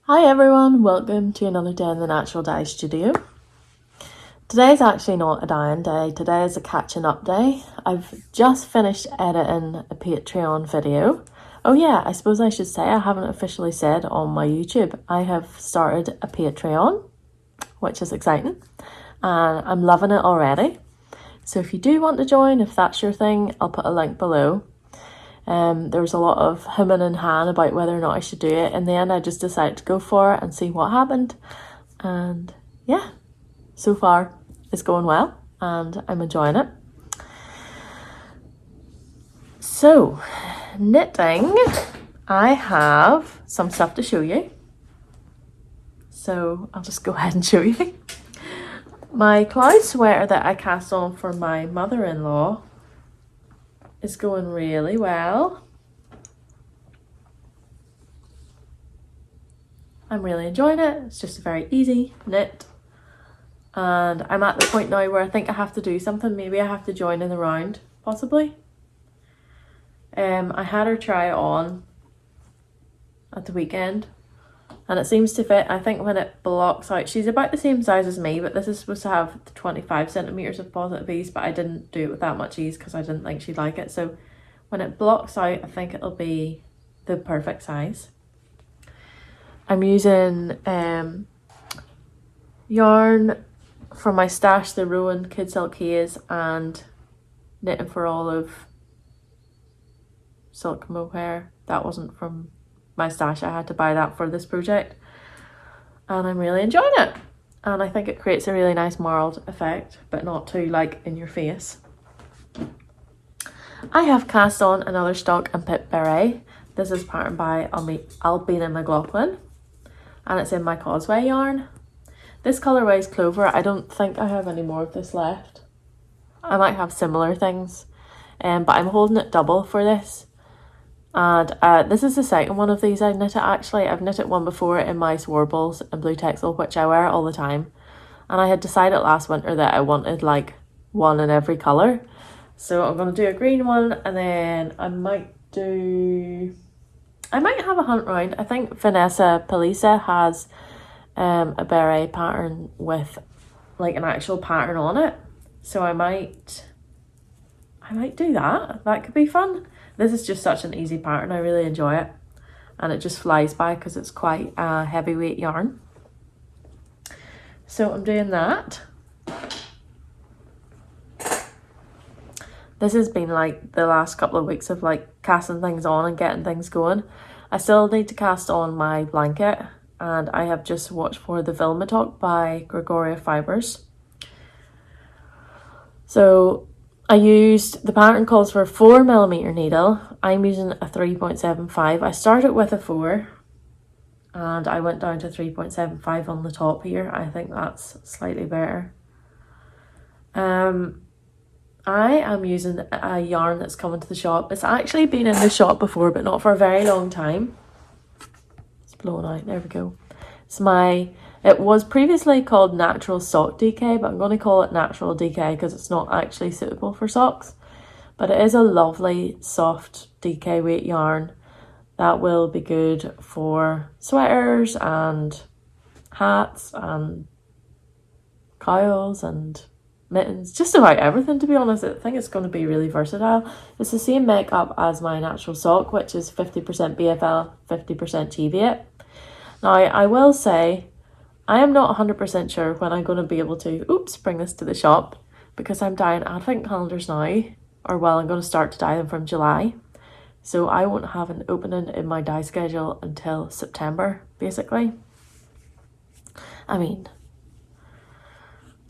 Hi everyone, welcome to another day in the Natural Dye Studio. Today is actually not a dyeing day, today is a catching up day. I've just finished editing a Patreon video. Oh yeah, I suppose I should say I haven't officially said on my YouTube. I have started a Patreon, which is exciting, and I'm loving it already. So if you do want to join, if that's your thing, I'll put a link below. There was a lot of hemming and hawing about whether or not I should do it. In the end, I just decided to go for it and see what happened. And yeah, so far it's going well and I'm enjoying it. So, knitting, I have some stuff to show you. So I'll just go ahead and show you. My cloud sweater that I cast on for my mother-in-law is going really well. I'm really enjoying it. It's just a very easy knit. And I'm at the point now where I think I have to do something. Maybe I have to join in the round, possibly. I had her try it on at the weekend and it seems to fit. I think when it blocks out, she's about the same size as me, but this is supposed to have 25 centimeters of positive ease, but I didn't do it with that much ease because I didn't think she'd like it. So when it blocks out, I think it'll be the perfect size. I'm using yarn from my stash, the Rowan Kid Silk Haze, and Knitting for Olive Silk Mohair. That wasn't from my stash, I had to buy that for this project. And I'm really enjoying it. And I think it creates a really nice marled effect, but not too like in your face. I have cast on another stock and pip beret. This is patterned by Albina McLaughlin and it's in my Causeway yarn. This colourway is Clover. I don't think I have any more of this left. I might have similar things, but I'm holding it double for this. And this is the second one of these I knit it actually. I've knitted one before in my Warbles and Blue Texel, which I wear all the time. And I had decided last winter that I wanted like one in every colour. So I'm going to do a green one and then I might have a hunt round. I think Vanessa Palisa has a beret pattern with like an actual pattern on it. So I might do that. That could be fun. This is just such an easy pattern. I really enjoy it. And it just flies by because it's quite a heavyweight yarn. So I'm doing that. This has been like the last couple of weeks of like casting things on and getting things going. I still need to cast on my blanket. And I have just watched for the Vilma Talk by Gregoria Fibers. So I used, the pattern calls for a 4mm needle. I'm using a 3.75. I started with a 4 and I went down to 3.75 on the top here. I think that's slightly better. I am using a yarn that's coming to the shop. It's actually been in the shop before, but not for a very long time. It's blown out, there we go. It was previously called Natural Sock DK, but I'm going to call it Natural DK because it's not actually suitable for socks. But it is a lovely soft DK weight yarn that will be good for sweaters and hats and cowls and mittens, just about everything, to be honest. I think it's going to be really versatile. It's the same makeup as my natural sock, which is 50% BFL, 50% Cheviot. Now, I will say, I am not 100% sure when I'm going to be able to, bring this to the shop, because I'm dyeing advent calendars now, or well, I'm going to start to dye them from July. So I won't have an opening in my dye schedule until September, basically. I mean,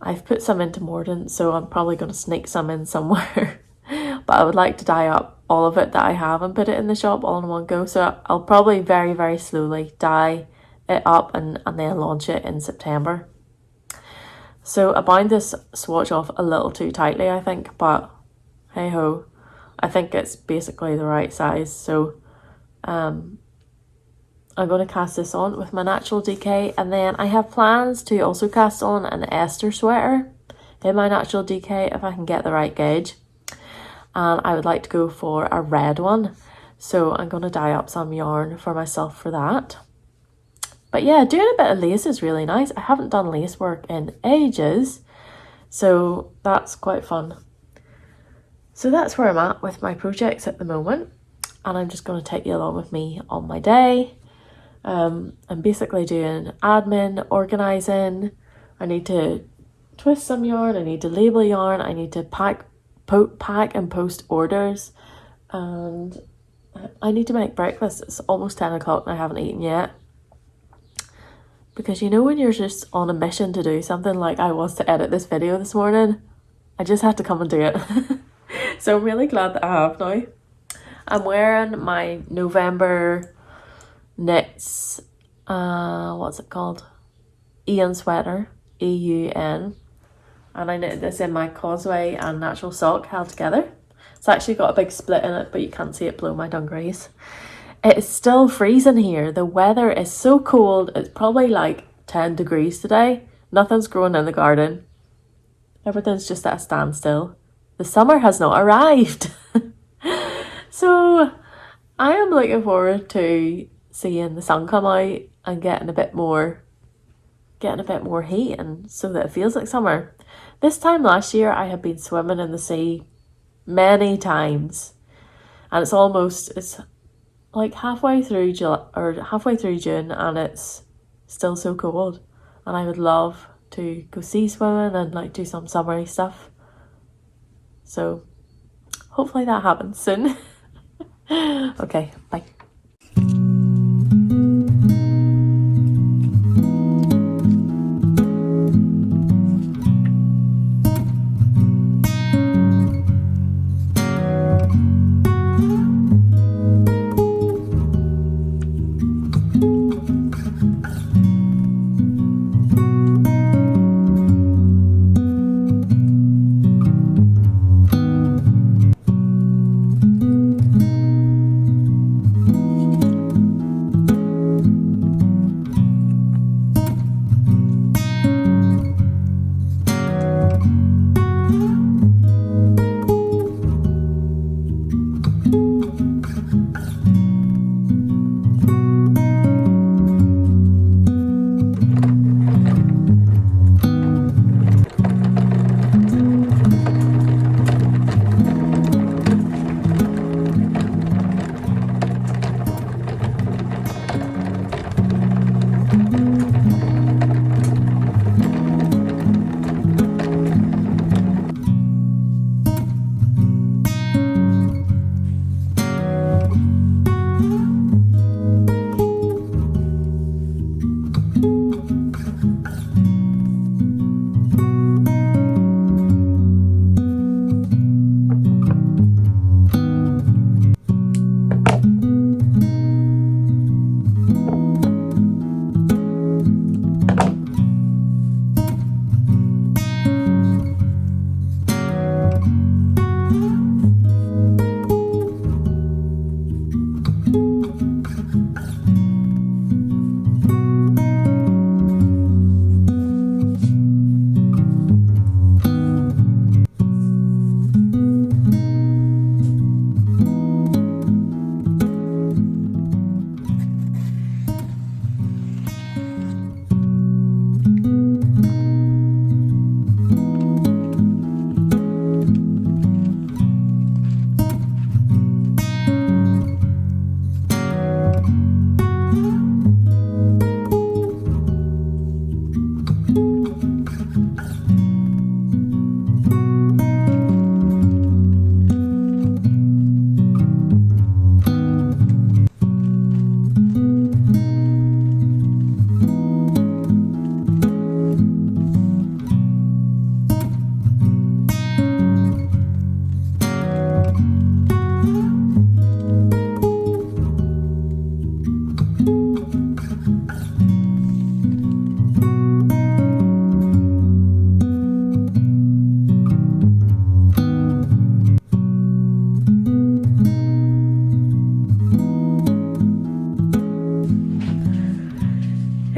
I've put some into Mordant, so I'm probably going to sneak some in somewhere. But I would like to dye up all of it that I have and put it in the shop all in one go. So I'll probably very, very slowly dye it up and then launch it in September. So I bound this swatch off a little too tightly, I think, but hey ho, I think it's basically the right size. So I'm going to cast this on with my Natural DK, and then I have plans to also cast on an Esther sweater in my Natural DK if I can get the right gauge. And I would like to go for a red one. So I'm going to dye up some yarn for myself for that. But yeah, doing a bit of lace is really nice. I haven't done lace work in ages, so that's quite fun. So that's where I'm at with my projects at the moment, and I'm just going to take you along with me on my day. I'm basically doing admin, organising. I need to twist some yarn, I need to label yarn, I need to pack and post orders, and I need to make breakfast. It's almost 10 o'clock and I haven't eaten yet. Because you know when you're just on a mission to do something, like I was to edit this video this morning, I just had to come and do it. So I'm really glad that I have now. I'm wearing my November knits, what's it called? Eun sweater, E-U-N. And I knitted this in my Causeway and Natural Sock held together. It's actually got a big split in it, but you can't see it below my dungarees. It is still freezing here. The weather is so cold. It's probably like 10 degrees today. Nothing's growing in the garden. Everything's just at a standstill. The summer has not arrived. So I am looking forward to seeing the sun come out and getting a bit more heat, and so that it feels like summer. This time last year I had been swimming in the sea many times, and it's like halfway through June and it's still so cold, and I would love to go sea swimming and like do some summery stuff. So hopefully that happens soon. Okay, bye.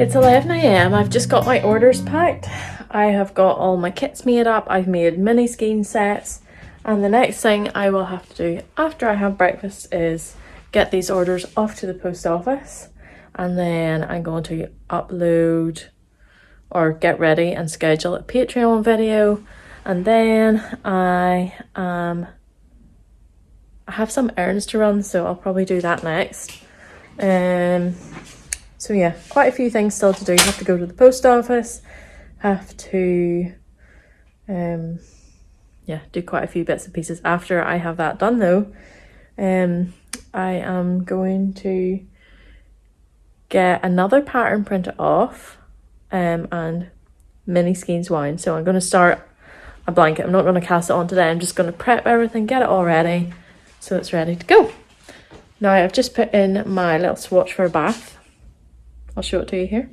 It's 11 AM. I've just got my orders packed. I have got all my kits made up. I've made mini skein sets. And the next thing I will have to do after I have breakfast is get these orders off to the post office. and then I'm going to upload or get ready and schedule a Patreon video, and then I have some errands to run, so I'll probably do that next. So yeah, quite a few things still to do. Have to go to the post office, have to yeah, do quite a few bits and pieces. After I have that done though, I am going to get another pattern printed off and mini skeins wound. So I'm going to start a blanket. I'm not going to cast it on today. I'm just going to prep everything, get it all ready so it's ready to go. Now I've just put in my little swatch for a bath. I'll show it to you here.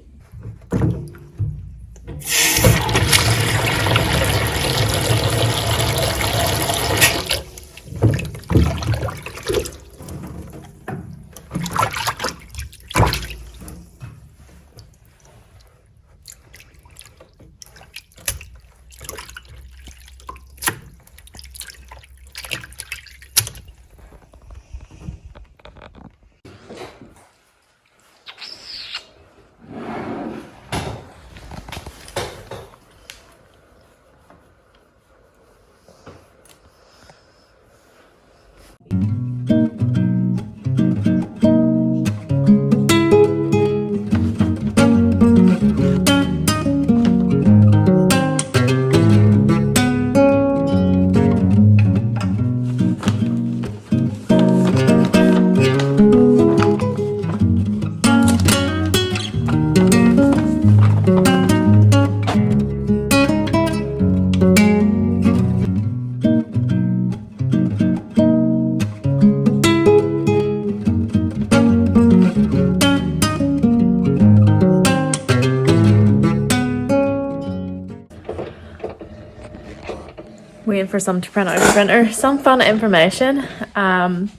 Waiting for some to print out of the printer. Some fun information. Do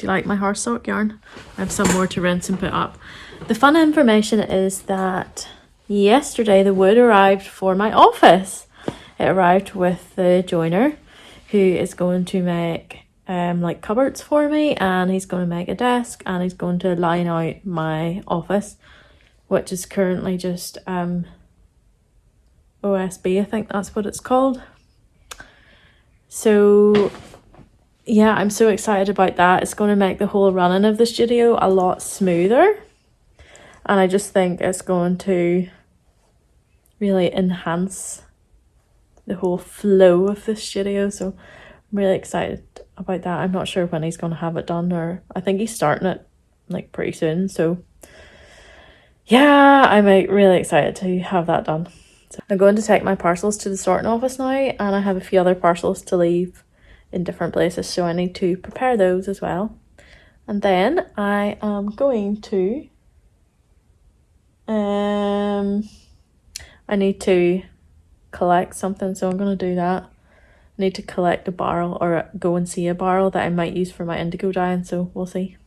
you like my horse sock yarn? I have some more to rinse and put up. The fun information is that yesterday the wood arrived for my office. It arrived with the joiner who is going to make like cupboards for me, and he's going to make a desk, and he's going to line out my office, which is currently just OSB, I think that's what it's called. So yeah, I'm so excited about that. It's going to make the whole running of the studio a lot smoother, and I just think it's going to really enhance the whole flow of the studio. So I'm really excited about that. I'm not sure when he's going to have it done, or I think he's starting it like pretty soon. So yeah, I'm like really excited to have that done. So I'm going to take my parcels to the sorting office now, and I have a few other parcels to leave in different places, so I need to prepare those as well. And then I am going to I need to collect something, so I'm going to do that. I need to collect a barrel, or go and see a barrel that I might use for my indigo dyeing, so we'll see.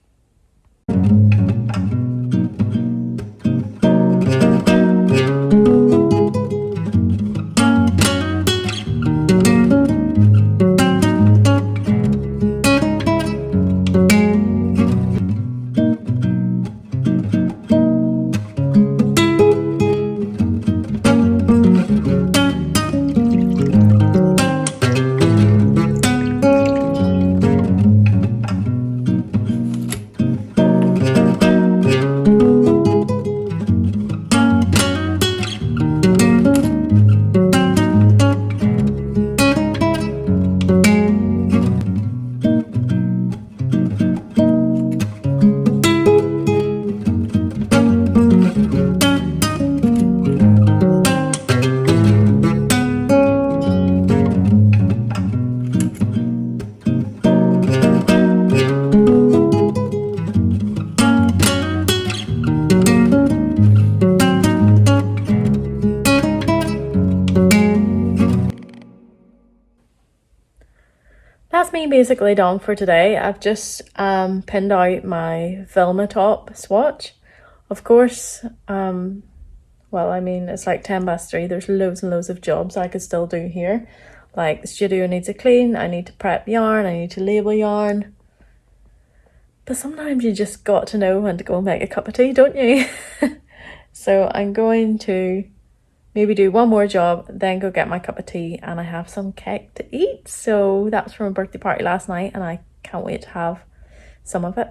That's me basically done for today. I've just pinned out my Vilma top swatch. Of course, well, I mean, it's like 3:10. There's loads and loads of jobs I could still do here. Like the studio needs a clean, I need to prep yarn, I need to label yarn. But sometimes you just got to know when to go and make a cup of tea, don't you? So I'm going to maybe do one more job, then go get my cup of tea, and I have some cake to eat. So that was from a birthday party last night, and I can't wait to have some of it.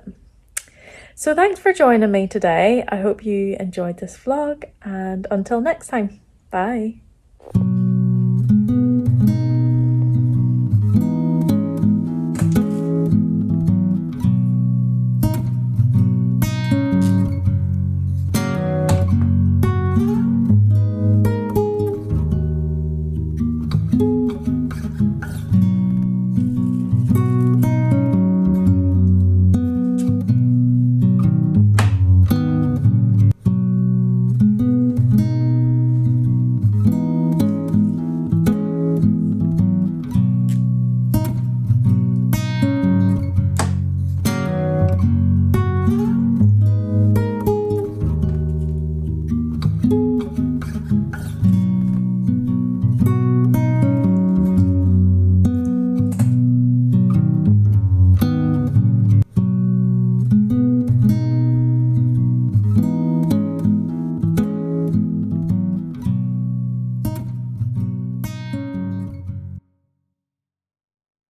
So thanks for joining me today. I hope you enjoyed this vlog, and until next time, bye.